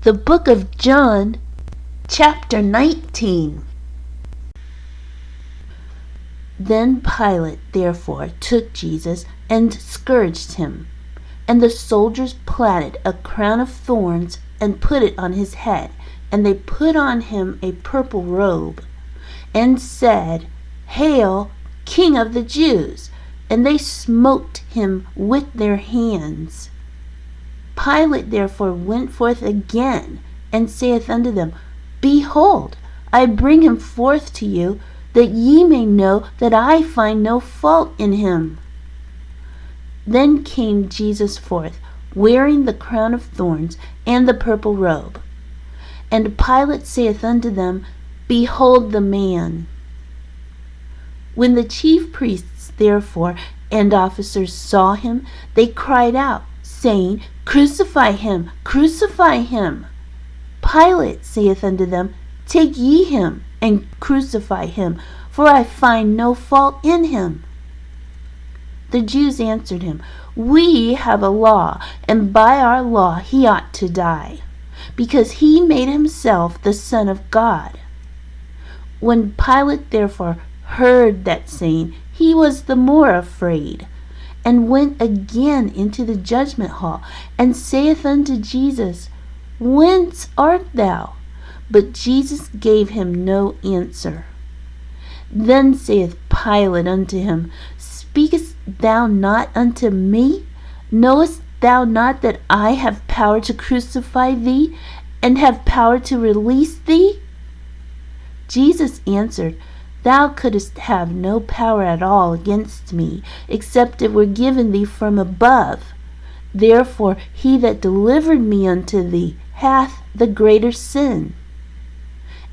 The book of John, chapter 19. Then Pilate therefore took Jesus and scourged him. And the soldiers platted a crown of thorns and put it on his head. And they put on him a purple robe and said, "Hail, King of the Jews!" And they smote him with their hands. Pilate therefore went forth again, and saith unto them, Behold, I bring him forth to you, that ye may know that I find no fault in him. Then came Jesus forth, wearing the crown of thorns and the purple robe. And Pilate saith unto them, Behold the man. When the chief priests therefore and officers saw him, they cried out, saying, Crucify him, crucify him. Pilate saith unto them, Take ye him, and crucify him, for I find no fault in him. The Jews answered him, We have a law, and by our law he ought to die, because he made himself the Son of God. When Pilate therefore heard that saying, he was the more afraid, and went again into the judgment hall, and saith unto Jesus, Whence art thou? But Jesus gave him no answer. Then saith Pilate unto him, Speakest thou not unto me? Knowest thou not that I have power to crucify thee, and have power to release thee? Jesus answered, Thou couldst have no power at all against me, except it were given thee from above. Therefore he that delivered me unto thee hath the greater sin.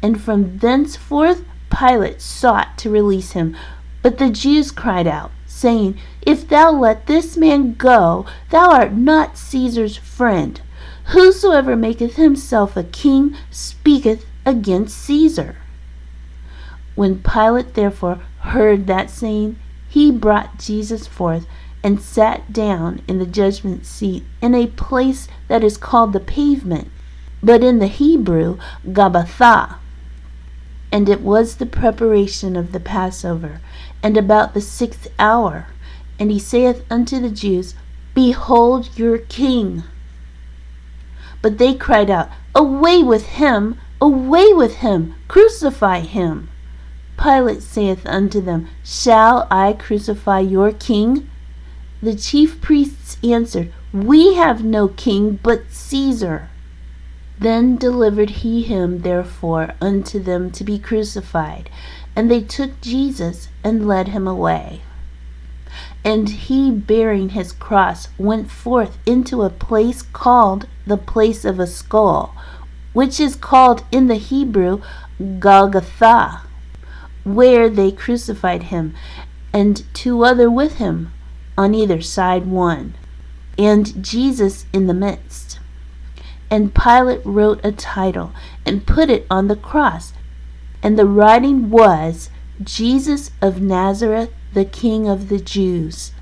And from thenceforth Pilate sought to release him. But the Jews cried out, saying, If thou let this man go, thou art not Caesar's friend. Whosoever maketh himself a king speaketh against Caesar. When Pilate therefore heard that saying, he brought Jesus forth, and sat down in the judgment seat in a place that is called the Pavement, but in the Hebrew, Gabbatha. And it was the preparation of the Passover, and about the 6th hour. And he saith unto the Jews, Behold your king. But they cried out, Away with him! Away with him! Crucify him! Pilate saith unto them, Shall I crucify your king? The chief priests answered, We have no king but Caesar. Then delivered he him therefore unto them to be crucified. And they took Jesus and led him away. And he, bearing his cross, went forth into a place called the place of a skull, which is called in the Hebrew Golgotha, where they crucified him, and two other with him, on either side one, and Jesus in the midst. And Pilate wrote a title, and put it on the cross, and the writing was, Jesus of Nazareth, the King of the Jews.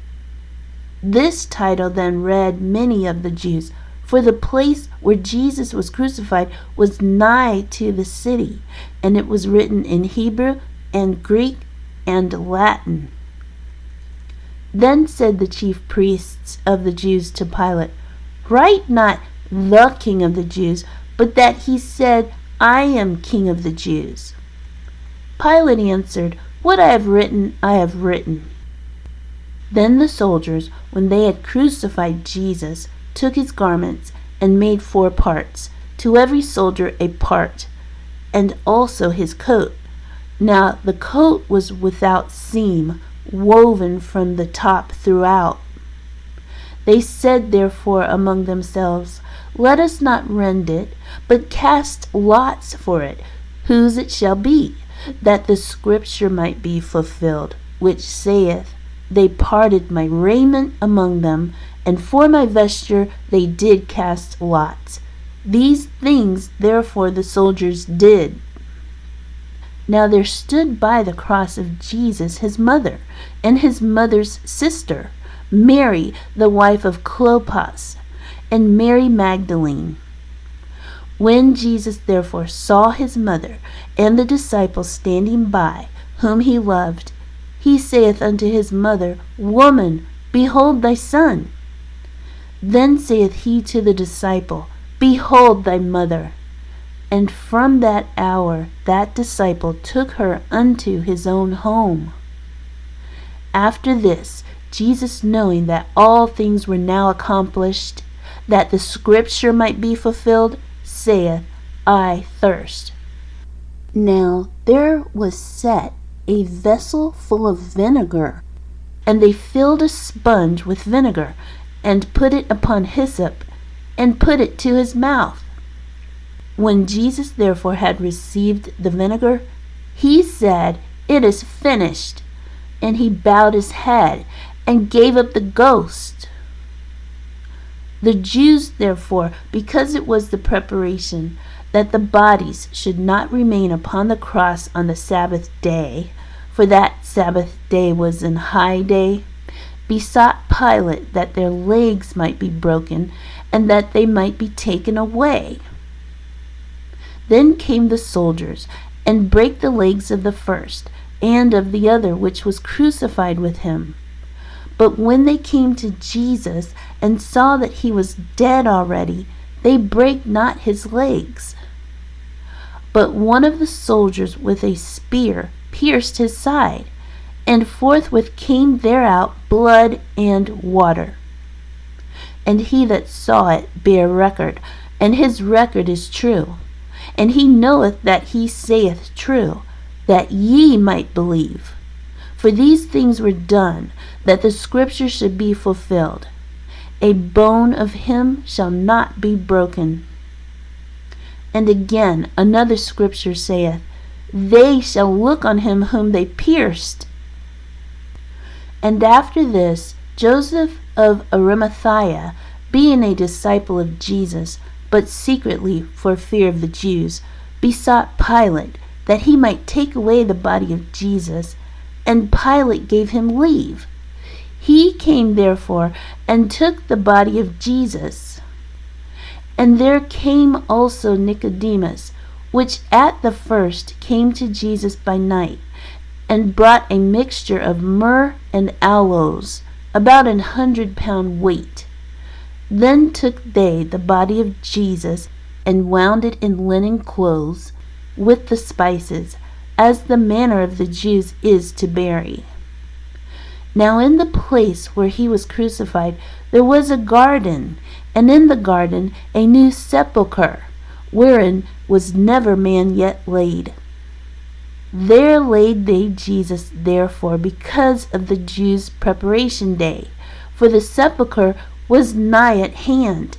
This title then read many of the Jews, for the place where Jesus was crucified was nigh to the city, and it was written in Hebrew and Greek and Latin. Then said the chief priests of the Jews to Pilate, Write not the King of the Jews, but that he said, I am King of the Jews. Pilate answered, What I have written, I have written. Then the soldiers, when they had crucified Jesus, took his garments and made 4 parts, to every soldier a part, and also his coat. Now the coat was without seam, woven from the top throughout. They said therefore among themselves, Let us not rend it, but cast lots for it, whose it shall be, that the scripture might be fulfilled, which saith, They parted my raiment among them, and for my vesture they did cast lots. These things therefore the soldiers did. Now there stood by the cross of Jesus his mother, and his mother's sister, Mary, the wife of Clopas, and Mary Magdalene. When Jesus therefore saw his mother and the disciples standing by, whom he loved, he saith unto his mother, Woman, behold thy son. Then saith he to the disciple, Behold thy mother. And from that hour that disciple took her unto his own home. After this, Jesus, knowing that all things were now accomplished, that the scripture might be fulfilled, saith, I thirst. Now there was set a vessel full of vinegar, and they filled a sponge with vinegar, and put it upon hyssop, and put it to his mouth. When Jesus therefore had received the vinegar, he said, It is finished. And he bowed his head, and gave up the ghost. The Jews therefore, because it was the preparation that the bodies should not remain upon the cross on the Sabbath day, for that Sabbath day was an high day, besought Pilate that their legs might be broken, and that they might be taken away. Then came the soldiers, and brake the legs of the first, and of the other which was crucified with him. But when they came to Jesus, and saw that he was dead already, they brake not his legs. But one of the soldiers with a spear pierced his side, and forthwith came thereout blood and water. And he that saw it bare record, and his record is true. And he knoweth that he saith true, that ye might believe. For these things were done, that the scripture should be fulfilled. A bone of him shall not be broken. And again another scripture saith, They shall look on him whom they pierced. And after this, Joseph of Arimathea, being a disciple of Jesus, but secretly for fear of the Jews, besought Pilate that he might take away the body of Jesus, and Pilate gave him leave. He came therefore and took the body of Jesus. And there came also Nicodemus, which at the first came to Jesus by night, and brought a mixture of myrrh and aloes, about 100 pound weight. Then took they the body of Jesus, and wound it in linen clothes, with the spices, as the manner of the Jews is to bury. Now in the place where he was crucified there was a garden, and in the garden a new sepulchre, wherein was never man yet laid. There laid they Jesus therefore because of the Jews' preparation day, for the sepulchre was nigh at hand.